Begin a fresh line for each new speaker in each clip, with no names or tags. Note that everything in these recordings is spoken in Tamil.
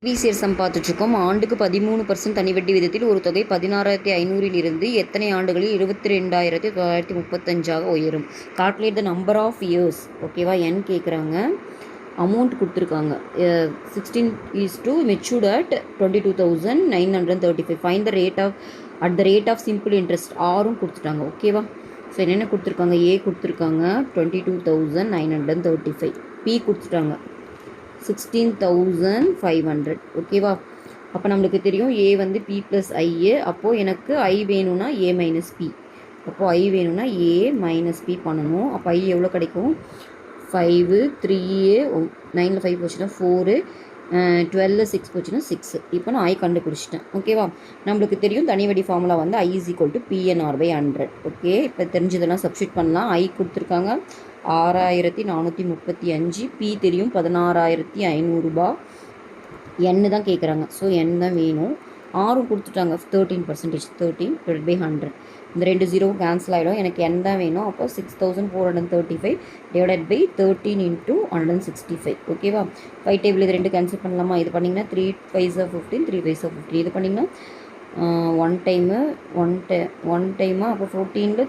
ப்ரீவியஸ் இயர் சம் பார்த்துட்ருக்கோம். ஆண்டுக்கு 13% தனி வட்டி விதத்தில் ஒரு தொகை 16,500 இருந்து எத்தனை ஆண்டுகளில் 22,935 உயரும்? Calculate the number of years. ஓகேவா, என் கேட்குறாங்க. அமௌண்ட் கொடுத்துருக்காங்க 16 is to matured at 22,935. Find the rate of at the rate of simple interest. ஆரும் கொடுத்துட்டாங்க. ஓகேவா, ஸோ என்னென்ன கொடுத்துருக்காங்க? ஏ கொடுத்துருக்காங்க 22,935. பி கொடுத்துட்டாங்க 16,500. ஓகேவா, அப்போ நம்மளுக்கு தெரியும் ஏ வந்து பி ப்ளஸ் ஐஏ. அப்போது எனக்கு ஐ வேணும்னா ஏ மைனஸ் பி. அப்போது ஐ வேணும்னா ஏ மைனஸ் பி பண்ணணும். அப்போ ஐ எவ்வளோ கிடைக்கும்? 5, 3A 9ல் 5 போச்சுன்னா 4, 12ல் 6 போச்சுன்னா 6. இப்போ நான் ஐ கண்டுபிடிச்சிட்டேன். ஓகேவா, நம்மளுக்கு தெரியும் தனி வட்டி ஃபார்முலா வந்து I is equal to PNR/100. Okay, இப்போ தெரிஞ்சதெல்லாம் சப்ஸ்டியூட் பண்ணலாம். ஐ கொடுத்துருக்காங்க 6,435. பி தெரியும் 16,500 ரூபாய். எண்ணு தான் கேட்குறாங்க, ஸோ எண் தான் வேணும். ஆறும் கொடுத்துட்டாங்க 13%. 13 / 100. இந்த 2 0 கேன்சல் ஆகிடும். எனக்கு எண் தான் வேணும். அப்போ 6,435 டிவைடட் பை 13 × 165. ஓகேவா, 5 டேபிள் இது 2 கேன்சல் பண்ணலாமா? இது பண்ணிங்கன்னா 3 5s are 15, 3 5s are 15. இது பண்ணிங்கன்னா 1 டைமு 1 டைமா? அப்போ 14ல்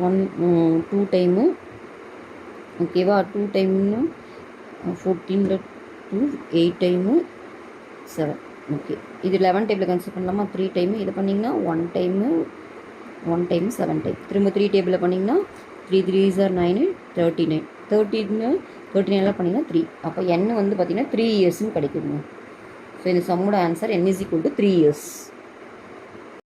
2 டைமு. ஓகேவா, 2 டைம்னு 14ல் 2 8 டைமு 7. ஓகே, இது 11 டேபிள் கேன்சல் பண்ணலாமா? 3 டைமு. இது பண்ணிங்கன்னா 1 டைமு 7 டைம். திரும்ப 3 டேபிளில் பண்ணிங்கன்னா 3 3s are 9, 39. 39 பண்ணிங்கன்னா 3. அப்போ எண் வந்து பார்த்திங்கன்னா 3 இயர்ஸ்னு கிடைக்குதுங்க. ஸோ இந்த சம்மோட answer n is equal to 3 years.